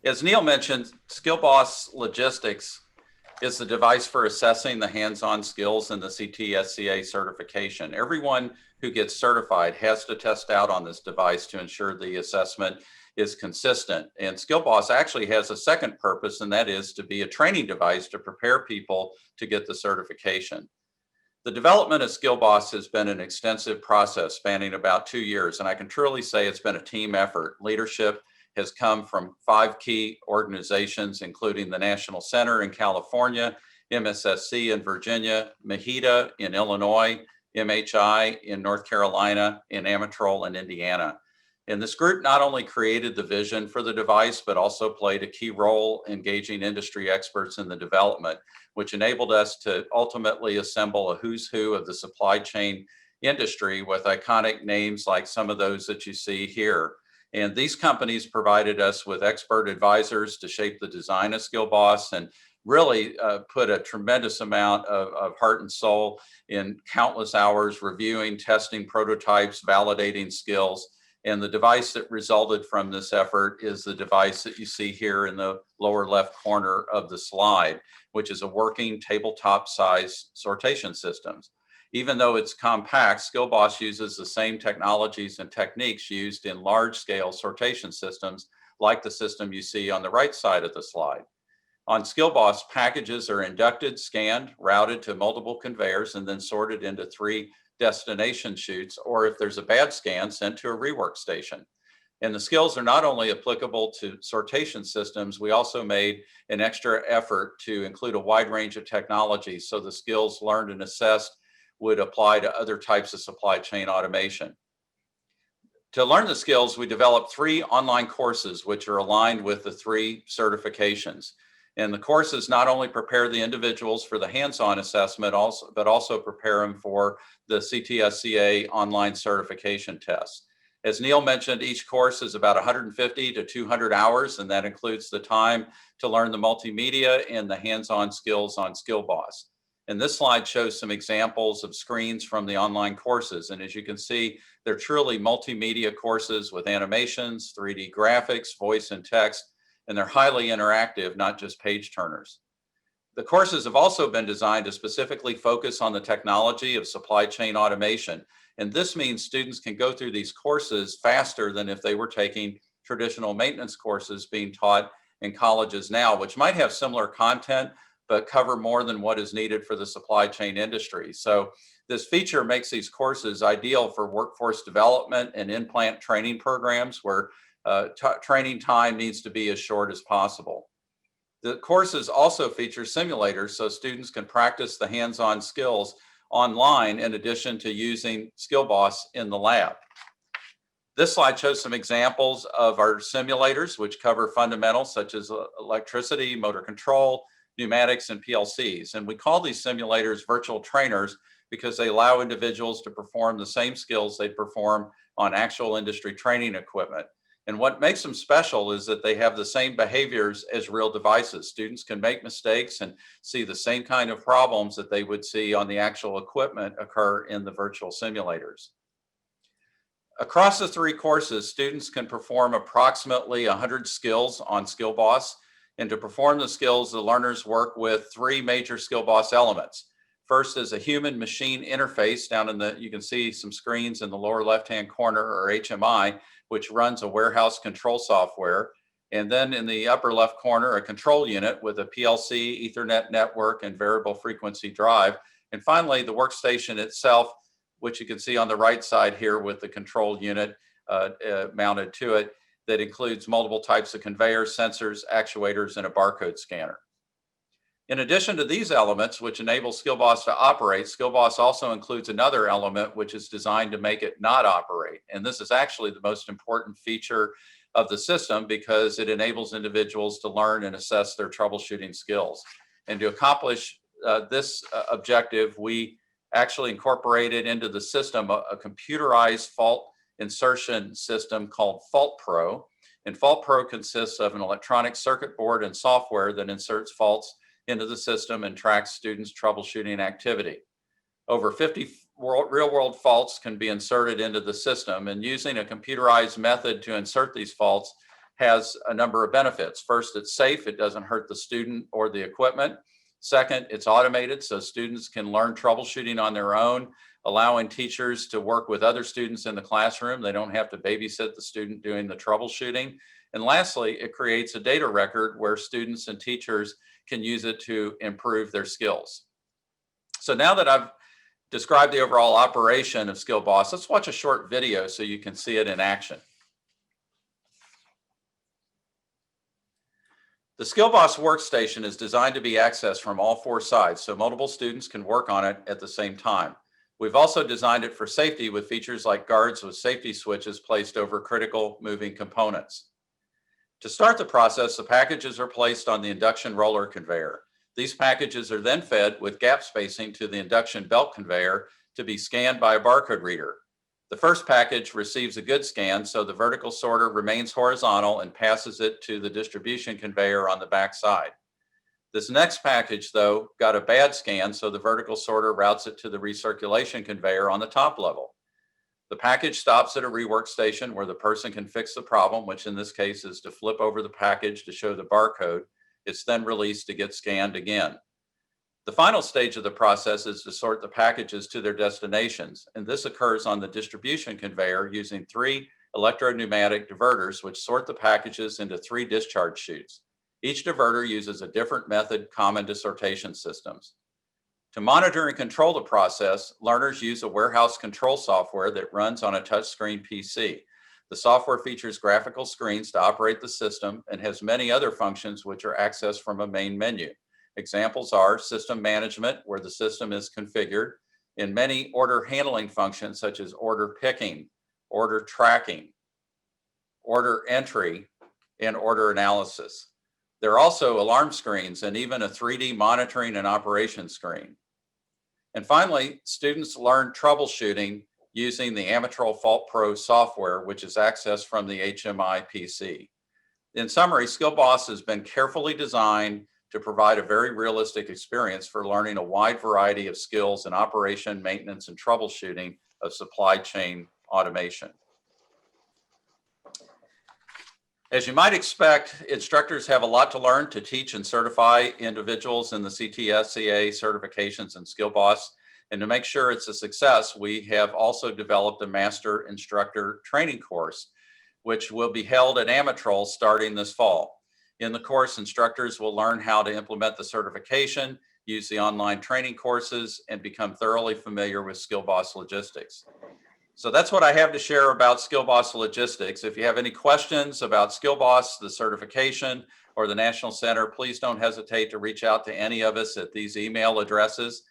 As Neil mentioned, SkillBoss Logistics is the device for assessing the hands-on skills in the CT-SCA certification. Everyone who gets certified has to test out on this device to ensure the assessment is consistent. And SkillBoss actually has a second purpose, and that is to be a training device to prepare people to get the certification. The development of SkillBoss has been an extensive process spanning about 2 years, and I can truly say it's been a team effort. Leadership has come from 5 key organizations, including the National Center in California, MSSC in Virginia, MHITA in Illinois, MHI in North Carolina, and Amatrol in Indiana. And this group not only created the vision for the device, but also played a key role engaging industry experts in the development, which enabled us to ultimately assemble a who's who of the supply chain industry with iconic names like some of those that you see here. And these companies provided us with expert advisors to shape the design of SkillBoss and really put a tremendous amount of heart and soul in countless hours reviewing, testing prototypes, validating skills. And the device that resulted from this effort is the device that you see here in the lower left corner of the slide, which is a working tabletop size sortation system. Even though it's compact, SkillBoss uses the same technologies and techniques used in large-scale sortation systems, like the system you see on the right side of the slide. On SkillBoss, packages are inducted, scanned, routed to multiple conveyors, and then sorted into 3 destination chutes, or if there's a bad scan, sent to a rework station. And the skills are not only applicable to sortation systems, we also made an extra effort to include a wide range of technologies so the skills learned and assessed would apply to other types of supply chain automation. To learn the skills, we developed 3 online courses which are aligned with the 3 certifications. And the courses not only prepare the individuals for the hands-on assessment, but also prepare them for the CT-SCA online certification test. As Neil mentioned, each course is about 150 to 200 hours, and that includes the time to learn the multimedia and the hands-on skills on SkillBoss. And this slide shows some examples of screens from the online courses. And as you can see, they're truly multimedia courses with animations, 3D graphics, voice and text, and they're highly interactive, not just page turners. The courses have also been designed to specifically focus on the technology of supply chain automation. And this means students can go through these courses faster than if they were taking traditional maintenance courses being taught in colleges now, which might have similar content, but cover more than what is needed for the supply chain industry. So this feature makes these courses ideal for workforce development and in-plant training programs where training time needs to be as short as possible. The courses also feature simulators so students can practice the hands-on skills online in addition to using SkillBoss in the lab. This slide shows some examples of our simulators, which cover fundamentals such as electricity, motor control, pneumatics, and PLCs. And we call these simulators virtual trainers because they allow individuals to perform the same skills they perform on actual industry training equipment. And what makes them special is that they have the same behaviors as real devices. Students can make mistakes and see the same kind of problems that they would see on the actual equipment occur in the virtual simulators. Across the 3 courses, students can perform approximately 100 skills on SkillBoss. And to perform the skills, the learners work with 3 major SkillBoss elements. First is a human-machine interface down in the, you can see some screens in the lower left-hand corner, or HMI, which runs a warehouse control software. And then in the upper left corner, a control unit with a PLC, Ethernet network, and variable frequency drive. And finally, the workstation itself, which you can see on the right side here with the control unit mounted to it, that includes multiple types of conveyors, sensors, actuators, and a barcode scanner. In addition to these elements, which enable SkillBoss to operate, SkillBoss also includes another element which is designed to make it not operate. And this is actually the most important feature of the system because it enables individuals to learn and assess their troubleshooting skills. And to accomplish this objective, we actually incorporated into the system a computerized fault insertion system called FaultPro. And FaultPro consists of an electronic circuit board and software that inserts faults into the system and tracks students' troubleshooting activity. Over 50 real-world faults can be inserted into the system, and using a computerized method to insert these faults has a number of benefits. First, it's safe. It doesn't hurt the student or the equipment. Second, it's automated, so students can learn troubleshooting on their own, allowing teachers to work with other students in the classroom. They don't have to babysit the student doing the troubleshooting. And lastly, it creates a data record where students and teachers can use it to improve their skills. So now that I've described the overall operation of SkillBoss, let's watch a short video so you can see it in action. The SkillBoss workstation is designed to be accessed from all four sides, so multiple students can work on it at the same time. We've also designed it for safety with features like guards with safety switches placed over critical moving components. To start the process, the packages are placed on the induction roller conveyor. These packages are then fed with gap spacing to the induction belt conveyor to be scanned by a barcode reader. The first package receives a good scan, so the vertical sorter remains horizontal and passes it to the distribution conveyor on the back side. This next package, though, got a bad scan, so the vertical sorter routes it to the recirculation conveyor on the top level. The package stops at a rework station where the person can fix the problem, which in this case is to flip over the package to show the barcode. It's then released to get scanned again. The final stage of the process is to sort the packages to their destinations, and this occurs on the distribution conveyor using 3 electro-pneumatic diverters which sort the packages into 3 discharge chutes. Each diverter uses a different method common to sortation systems. To monitor and control the process, learners use a warehouse control software that runs on a touchscreen PC. The software features graphical screens to operate the system and has many other functions which are accessed from a main menu. Examples are system management, where the system is configured, and many order handling functions such as order picking, order tracking, order entry, and order analysis. There are also alarm screens and even a 3D monitoring and operation screen. And finally, students learn troubleshooting using the Amatrol Fault Pro software, which is accessed from the HMI PC. In summary, SkillBoss has been carefully designed to provide a very realistic experience for learning a wide variety of skills in operation, maintenance, and troubleshooting of supply chain automation. As you might expect, instructors have a lot to learn to teach and certify individuals in the CT-SCA certifications and SkillBoss. And to make sure it's a success, we have also developed a Master Instructor training course, which will be held at Amatrol starting this fall. In the course, instructors will learn how to implement the certification, use the online training courses, and become thoroughly familiar with SkillBoss logistics. So that's what I have to share about SkillBoss logistics. If you have any questions about SkillBoss, the certification, or the National Center, please don't hesitate to reach out to any of us at these email addresses.